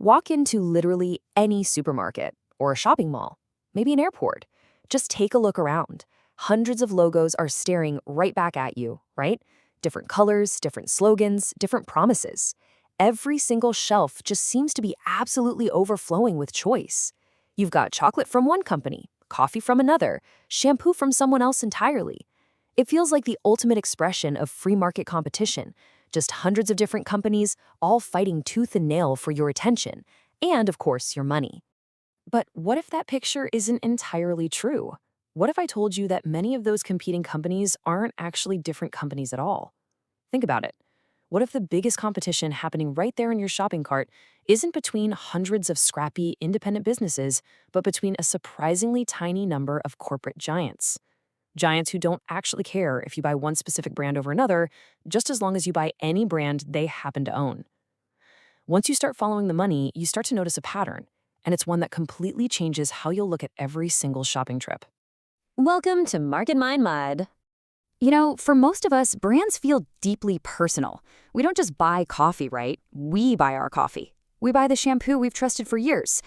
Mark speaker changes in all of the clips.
Speaker 1: Walk into literally any supermarket or a shopping mall, maybe an airport. Just take a look around. Hundreds of logos are staring right back at you, right? Different colors, different slogans, different promises. Every single shelf just seems to be absolutely overflowing with choice. You've got chocolate from one company, coffee from another, shampoo from someone else entirely. It feels like the ultimate expression of free market competition, just hundreds of different companies all fighting tooth and nail for your attention, and of course, your money. But what if that picture isn't entirely true? What if I told you that many of those competing companies aren't actually different companies at all? Think about it. What if the biggest competition happening right there in your shopping cart isn't between hundreds of scrappy, independent businesses, but between a surprisingly tiny number of corporate giants? Giants who don't actually care if you buy one specific brand over another, just as long as you buy any brand they happen to own. Once you start following the money, you start to notice a pattern, and it's one that completely changes how you'll look at every single shopping trip.
Speaker 2: Welcome to MarketMindLab. For most of us, brands feel deeply personal. We don't just buy coffee, right? We buy our coffee. We buy the shampoo we've trusted for years.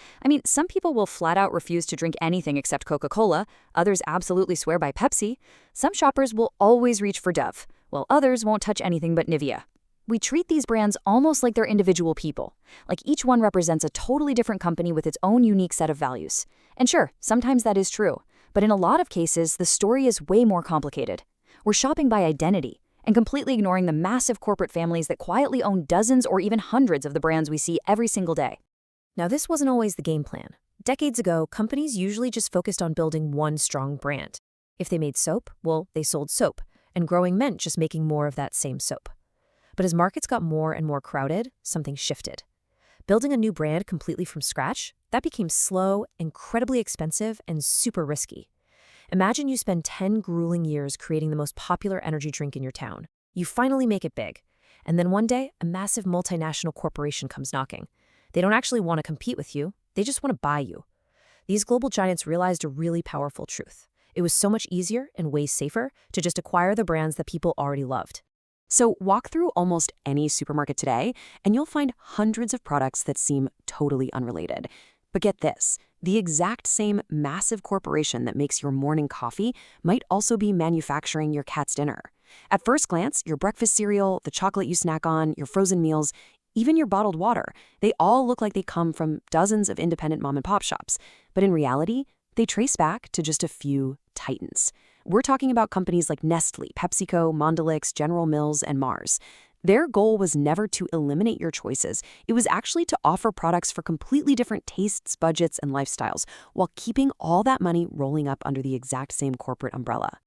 Speaker 2: Some people will flat out refuse to drink anything except Coca-Cola. Others absolutely swear by Pepsi. Some shoppers will always reach for Dove, while others won't touch anything but Nivea. We treat these brands almost like they're individual people, like each one represents a totally different company with its own unique set of values. And sure, sometimes that is true, but in a lot of cases, the story is way more complicated. We're shopping by identity and completely ignoring the massive corporate families that quietly own dozens or even hundreds of the brands we see every single day.
Speaker 1: Now, this wasn't always the game plan. Decades ago, companies usually just focused on building one strong brand. If they made soap, well, they sold soap, and growing meant just making more of that same soap. But as markets got more and more crowded, something shifted. Building a new brand completely from scratch, that became slow, incredibly expensive, and super risky. Imagine you spend 10 grueling years creating the most popular energy drink in your town. You finally make it big. And then one day, a massive multinational corporation comes knocking. They don't actually want to compete with you. They just want to buy you. These global giants realized a really powerful truth. It was so much easier and way safer to just acquire the brands that people already loved.
Speaker 2: So walk through almost any supermarket today, and you'll find hundreds of products that seem totally unrelated. But get this, the exact same massive corporation that makes your morning coffee might also be manufacturing your cat's dinner. At first glance, your breakfast cereal, the chocolate you snack on, your frozen meals, even your bottled water, they all look like they come from dozens of independent mom-and-pop shops. But in reality, they trace back to just a few titans. We're talking about companies like Nestle, PepsiCo, Mondelez, General Mills, and Mars. Their goal was never to eliminate your choices. It was actually to offer products for completely different tastes, budgets, and lifestyles, while keeping all that money rolling up under the exact same corporate umbrella.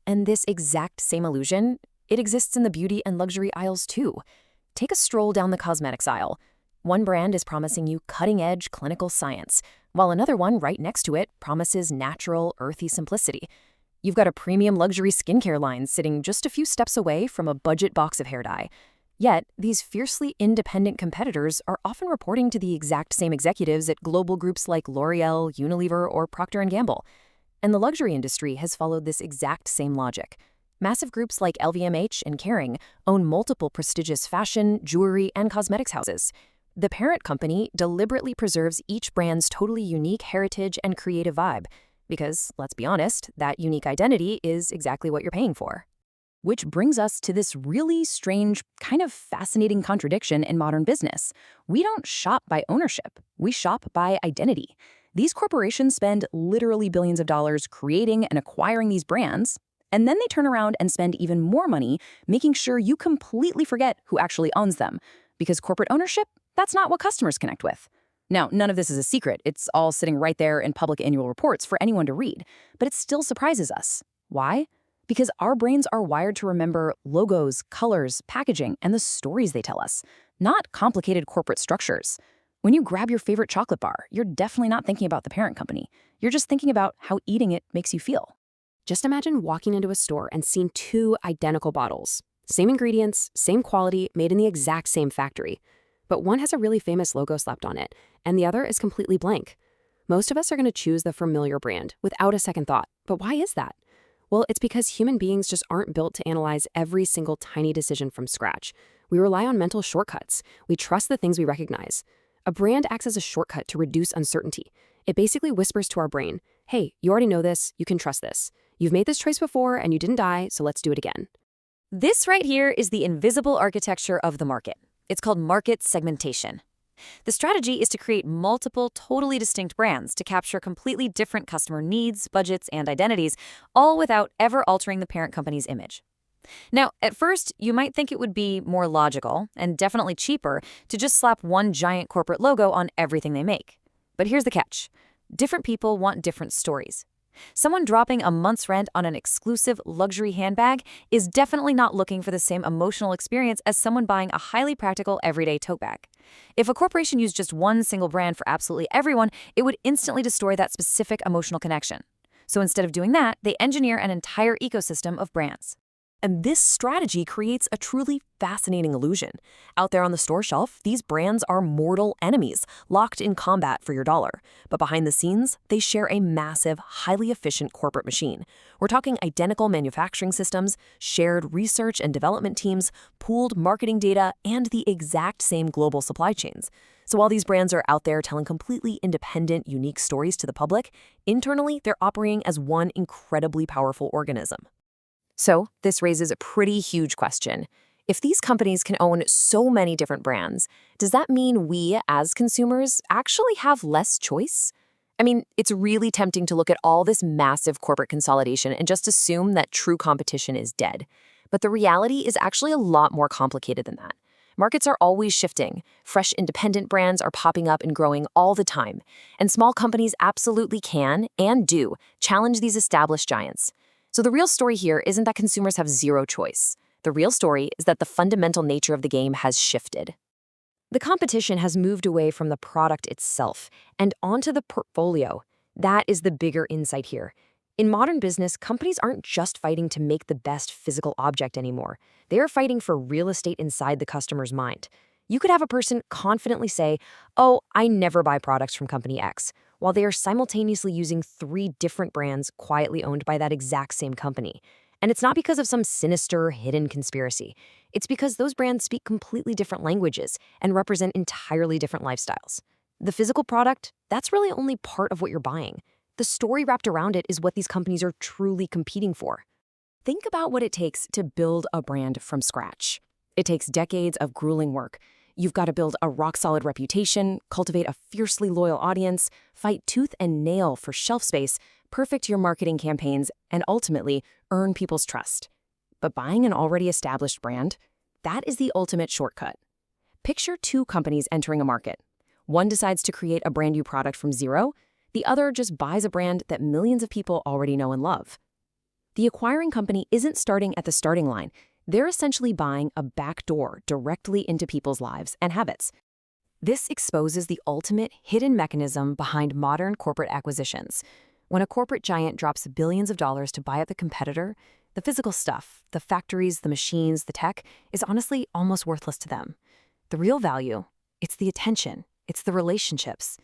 Speaker 1: And this exact same illusion, it exists in the beauty and luxury aisles too. Take a stroll down the cosmetics aisle. One brand is promising you cutting-edge clinical science, while another one right next to it promises natural, earthy simplicity. You've got a premium luxury skincare line sitting just a few steps away from a budget box of hair dye. Yet, these fiercely independent competitors are often reporting to the exact same executives at global groups like L'Oreal, Unilever, or Procter & Gamble. And the luxury industry has followed this exact same logic. Massive groups like LVMH and Kering own multiple prestigious fashion, jewelry, and cosmetics houses. The parent company deliberately preserves each brand's totally unique heritage and creative vibe. Because, let's be honest, that unique identity is exactly what you're paying for. Which brings us to this really strange, kind of fascinating contradiction in modern business. We don't shop by ownership. We shop by identity. These corporations spend literally billions of dollars creating and acquiring these brands, and then they turn around and spend even more money making sure you completely forget who actually owns them. Because corporate ownership, that's not what customers connect with. Now, none of this is a secret. It's all sitting right there in public annual reports for anyone to read. But it still surprises us. Why? Because our brains are wired to remember logos, colors, packaging, and the stories they tell us, not complicated corporate structures. When you grab your favorite chocolate bar, you're definitely not thinking about the parent company. You're just thinking about how eating it makes you feel.
Speaker 3: Just imagine walking into a store and seeing two identical bottles. Same ingredients, same quality, made in the exact same factory. But one has a really famous logo slapped on it, and the other is completely blank. Most of us are going to choose the familiar brand without a second thought. But why is that? Well, it's because human beings just aren't built to analyze every single tiny decision from scratch. We rely on mental shortcuts. We trust the things we recognize. A brand acts as a shortcut to reduce uncertainty. It basically whispers to our brain, hey, you already know this, you can trust this. You've made this choice before and you didn't die, so let's do it again.
Speaker 1: This right here is the invisible architecture of the market. It's called market segmentation. The strategy is to create multiple, totally distinct brands to capture completely different customer needs, budgets, and identities, all without ever altering the parent company's image. Now, at first, you might think it would be more logical and definitely cheaper to just slap one giant corporate logo on everything they make. But here's the catch. Different people want different stories. Someone dropping a month's rent on an exclusive luxury handbag is definitely not looking for the same emotional experience as someone buying a highly practical everyday tote bag. If a corporation used just one single brand for absolutely everyone, it would instantly destroy that specific emotional connection. So instead of doing that, they engineer an entire ecosystem of brands.
Speaker 2: And this strategy creates a truly fascinating illusion. Out there on the store shelf, these brands are mortal enemies, locked in combat for your dollar. But behind the scenes, they share a massive, highly efficient corporate machine. We're talking identical manufacturing systems, shared research and development teams, pooled marketing data, and the exact same global supply chains. So while these brands are out there telling completely independent, unique stories to the public, internally, they're operating as one incredibly powerful organism.
Speaker 1: So this raises a pretty huge question. If these companies can own so many different brands, does that mean we, as consumers, actually have less choice? I mean, it's really tempting to look at all this massive corporate consolidation and just assume that true competition is dead. But the reality is actually a lot more complicated than that. Markets are always shifting. Fresh independent brands are popping up and growing all the time. And small companies absolutely can, and do, challenge these established giants. So the real story here isn't that consumers have zero choice. The real story is that the fundamental nature of the game has shifted. The competition has moved away from the product itself and onto the portfolio. That is the bigger insight here. In modern business, companies aren't just fighting to make the best physical object anymore. They are fighting for real estate inside the customer's mind. You could have a person confidently say, oh, I never buy products from company X, while they are simultaneously using 3 different brands quietly owned by that exact same company. And it's not because of some sinister, hidden conspiracy. It's because those brands speak completely different languages and represent entirely different lifestyles. The physical product, that's really only part of what you're buying. The story wrapped around it is what these companies are truly competing for.
Speaker 2: Think about what it takes to build a brand from scratch. It takes decades of grueling work. You've got to build a rock-solid reputation, cultivate a fiercely loyal audience, fight tooth and nail for shelf space, perfect your marketing campaigns, and ultimately earn people's trust. But buying an already established brand, that is the ultimate shortcut. Picture 2 companies entering a market. One decides to create a brand new product from zero. The other just buys a brand that millions of people already know and love. The acquiring company isn't starting at the starting line. They're essentially buying a back door directly into people's lives and habits. This exposes the ultimate hidden mechanism behind modern corporate acquisitions. When a corporate giant drops billions of dollars to buy up the competitor, the physical stuff, the factories, the machines, the tech, is honestly almost worthless to them. The real value, it's the attention, it's the relationships.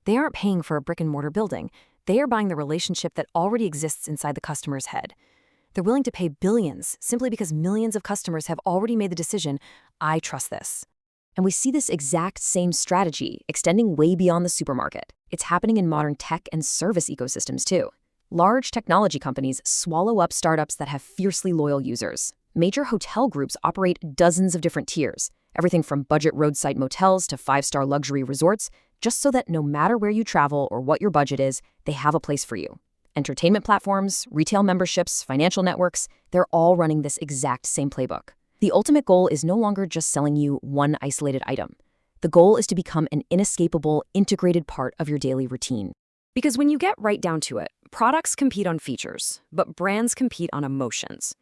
Speaker 2: They aren't paying for a brick-and-mortar building. They are buying the relationship that already exists inside the customer's head. They're willing to pay billions simply because millions of customers have already made the decision, I trust this.
Speaker 1: And we see this exact same strategy extending way beyond the supermarket. It's happening in modern tech and service ecosystems too. Large technology companies swallow up startups that have fiercely loyal users. Major hotel groups operate dozens of different tiers, everything from budget roadside motels to 5-star luxury resorts, just so that no matter where you travel or what your budget is, they have a place for you. Entertainment platforms, retail memberships, financial networks, they're all running this exact same playbook. The ultimate goal is no longer just selling you one isolated item. The goal is to become an inescapable, integrated part of your daily routine.
Speaker 3: Because when you get right down to it, products compete on features, but brands compete on emotions.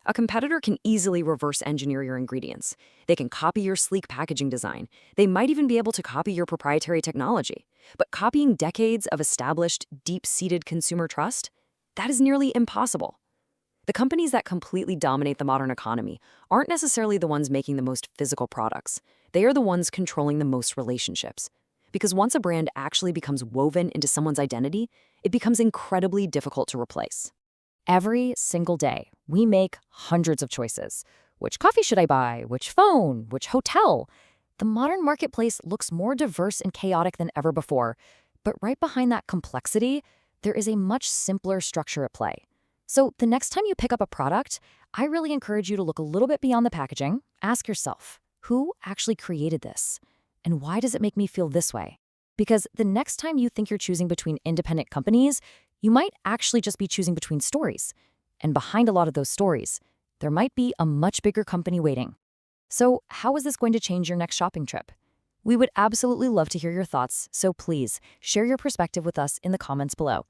Speaker 3: A competitor can easily reverse engineer your ingredients. They can copy your sleek packaging design. They might even be able to copy your proprietary technology. But copying decades of established, deep-seated consumer trust, that is nearly impossible. The companies that completely dominate the modern economy aren't necessarily the ones making the most physical products. They are the ones controlling the most relationships. Because once a brand actually becomes woven into someone's identity, it becomes incredibly difficult to replace.
Speaker 1: Every single day, we make hundreds of choices. Which coffee should I buy? Which phone? Which hotel?
Speaker 4: The modern marketplace looks more diverse and chaotic than ever before, but right behind that complexity, there is a much simpler structure at play. So the next time you pick up a product, I really encourage you to look a little bit beyond the packaging. Ask yourself, who actually created this? And why does it make me feel this way? Because the next time you think you're choosing between independent companies, you might actually just be choosing between stories. And behind a lot of those stories, there might be a much bigger company waiting. So how is this going to change your next shopping trip? We would absolutely love to hear your thoughts, so please share your perspective with us in the comments below.